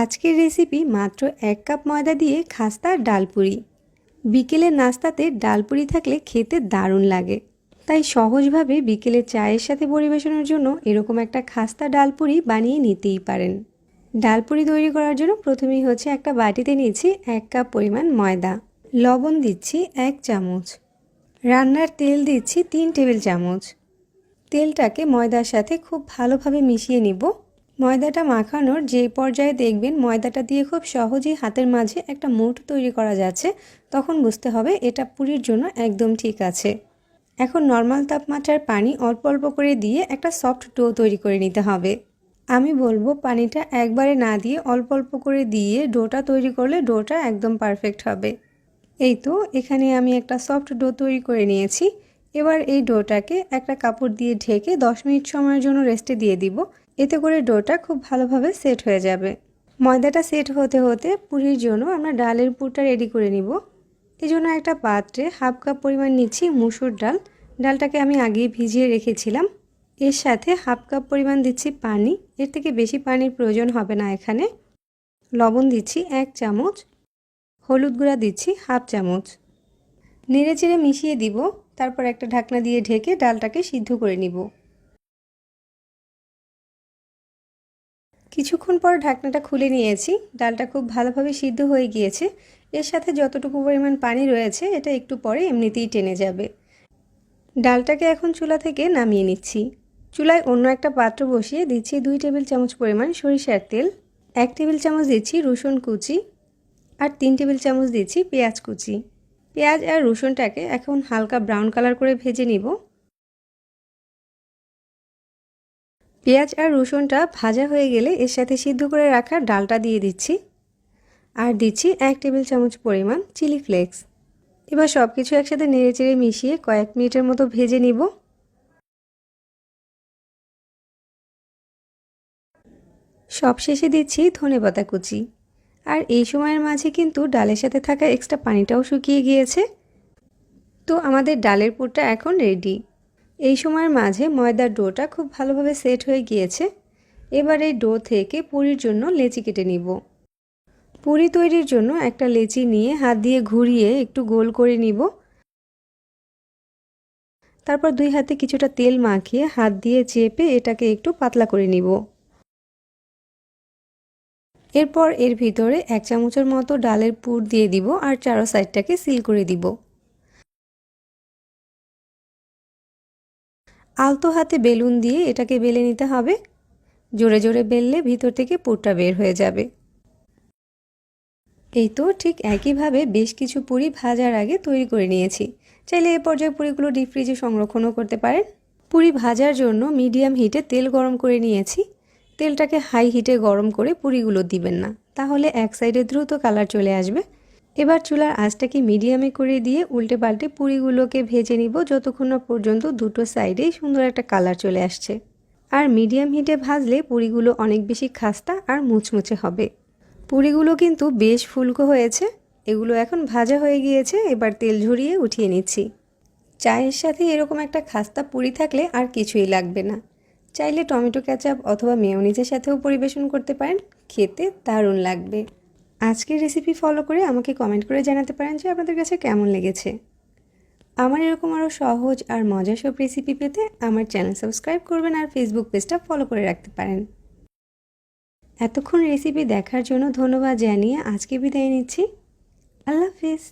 আজকের রেসিপি মাত্র 1 কাপ ময়দা দিয়ে খাস্তা আর ডালপুরি। বিকেলের নাস্তাতে ডালপুরি থাকলে খেতে দারুণ লাগে, তাই সহজভাবে বিকেলের চায়ের সাথে পরিবেশনের জন্য এরকম একটা খাস্তা ডালপুরি বানিয়ে নিতেই পারেন। ডালপুরি তৈরি করার জন্য প্রথমেই একটা বাটিতে নিয়েছি 1 কাপ পরিমাণ ময়দা, লবণ দিচ্ছি 1 চামচ, রান্নার তেল দিচ্ছি 3 টেবিল চামচ। তেলটাকে ময়দার সাথে খুব ভালোভাবে মিশিয়ে নিব। ময়দাটা মাখানোর যে পর্যায়ে দেখবেন ময়দাটা দিয়ে খুব সহজেই হাতের মাঝে একটা মুঠ তৈরি করা যাচ্ছে, তখন বুঝতে হবে এটা পুরির জন্য একদম ঠিক আছে। এখন নর্মাল তাপমাত্রার পানি অল্প অল্প করে দিয়ে একটা সফট ডো তৈরি করে নিতে হবে। আমি বলবো পানিটা একবারে না দিয়ে অল্প অল্প করে দিয়ে ডোটা তৈরি করলে ডোটা একদম পারফেক্ট হবে। এই তো এখানে আমি একটা সফট ডো তৈরি করে নিয়েছি। এবার এই ডোটাকে একটা কাপড় দিয়ে ঢেকে 10 মিনিট সময়ের জন্য রেস্টে দিয়ে দিব। এতে করে ডোটা খুব ভালোভাবে সেট হয়ে যাবে। ময়দাটা সেট হতে হতে পুরির জন্য আমরা ডালের পুরটা রেডি করে নিব। এজন্য একটা পাত্রে 1/2 কাপ পরিমাণ নিচ্ছি মুসুর ডাল। ডালটাকে আমি আগেই ভিজিয়ে রেখেছিলাম। এর সাথে 1/2 কাপ পরিমাণ দিচ্ছি পানি, এর থেকে বেশি পানির প্রয়োজন হবে না এখানে। লবণ দিচ্ছি 1 চামচ, হলুদ গুঁড়া দিচ্ছি 1/2 চামচ। নেড়েচেড়ে মিশিয়ে দিব। তারপর একটা ঢাকনা দিয়ে ঢেকে ডালটাকে সিদ্ধ করে নিব। কিছুক্ষণ পর ঢাকনাটা খুলে নিয়েছি। ডালটা খুব ভালোভাবে সিদ্ধ হয়ে গিয়েছে। এর সাথে যতটুকু পরিমাণ পানি রয়েছে এটা একটু পরে এমনিতেই টেনে যাবে। ডালটাকে এখন চুলা থেকে নামিয়ে নিচ্ছি। চুলায় অন্য একটা পাত্র বসিয়ে দিচ্ছি 2 টেবিল চামচ পরিমাণ সরিষার তেল, 1 টেবিল চামচ দিচ্ছি রসুন কুচি আর 3 টেবিল চামচ দিচ্ছি পেঁয়াজ কুচি। পেঁয়াজ আর রসুনটাকে এখন হালকা ব্রাউন কালার করে ভেজে নিব। পেঁয়াজ আর রসুনটা ভাজা হয়ে গেলে এর সাথে সিদ্ধ করে রাখা ডালটা দিয়ে দিচ্ছি আর দিচ্ছি 1 টেবিল চামচ পরিমাণ চিলি ফ্লেক্স। এবার সব কিছু একসাথে নেড়েচেড়ে মিশিয়ে কয়েক মিনিটের মতো ভেজে নিব। সবশেষে দিচ্ছি ধনেপাতা কুচি। আর এই সময়ের মাঝে কিন্তু ডালের সাথে থাকা এক্সট্রা পানিটাও শুকিয়ে গিয়েছে। তো আমাদের ডালের পুরটা এখন রেডি। এই সময়ের মাঝে ময়দার ডোটা খুব ভালোভাবে সেট হয়ে গিয়েছে। এবার এই ডো থেকে পুরির জন্য লেচি কেটে নিব। পুরি তৈরির জন্য একটা লেচি নিয়ে হাত দিয়ে ঘুরিয়ে একটু গোল করে নিব। তারপর 2 হাতে কিছুটা তেল মাখিয়ে হাত দিয়ে চেপে এটাকে একটু পাতলা করে নিব। এরপর এর ভিতরে 1 চামচের মতো ডালের পুর দিয়ে দিব আর চারো সাইডটাকে সিল করে দিব। আলতো হাতে বেলুন দিয়ে এটাকে বেলে নিতে হবে। জোরে জোরে বেললে ভিতর থেকে পুরটা বের হয়ে যাবে। এই তো ঠিক একইভাবে বেশ কিছু পুরি ভাজার আগে তৈরি করে নিয়েছি। চাইলে এই পর্যায়ে পুরিগুলো ডিপ ফ্রিজে সংরক্ষণও করতে পারেন। পুরি ভাজার জন্য মিডিয়াম হিটে তেল গরম করে নিয়েছি। তেলটাকে হাই হিটে গরম করে পুরিগুলো দিবেন না, তাহলে এক সাইডে দ্রুত কালার চলে আসবে। এবার চুলার আঁচটাকে মিডিয়ামে করে দিয়ে উল্টে পাল্টে পুরিগুলোকে ভেজে নিব যতক্ষণ না পর্যন্ত দুটো সাইডেই সুন্দর একটা কালার চলে আসছে। আর মিডিয়াম হিটে ভাজলে পুরিগুলো অনেক বেশি খাস্তা আর মুচমুচে হবে। পুরিগুলো কিন্তু বেশ ফুলকো হয়েছে। এগুলো এখন ভাজা হয়ে গিয়েছে। এবার তেল ঝরিয়ে উঠিয়ে নিচ্ছি। চায়ের সাথে এরকম একটা খাস্তা পুরি থাকলে আর কিছুই লাগবে না। চাইলে টমেটো কেচাপ অথবা মেয়োনিজের সাথেও পরিবেশন করতে পারেন, খেতে দারুণ লাগবে। আজকের রেসিপি ফলো করে আমাকে কমেন্ট করে জানাতে পারেন যে আপনাদের কাছে কেমন লেগেছে। আমার এরকম আরও সহজ আর মজার সব রেসিপি পেতে আমার চ্যানেল সাবস্ক্রাইব করবেন আর ফেসবুক পেজটা ফলো করে রাখতে পারেন। এতক্ষণ রেসিপি দেখার জন্য ধন্যবাদ জানিয়ে আজকে বিদায় নিচ্ছি। আল্লাহ হাফেজ।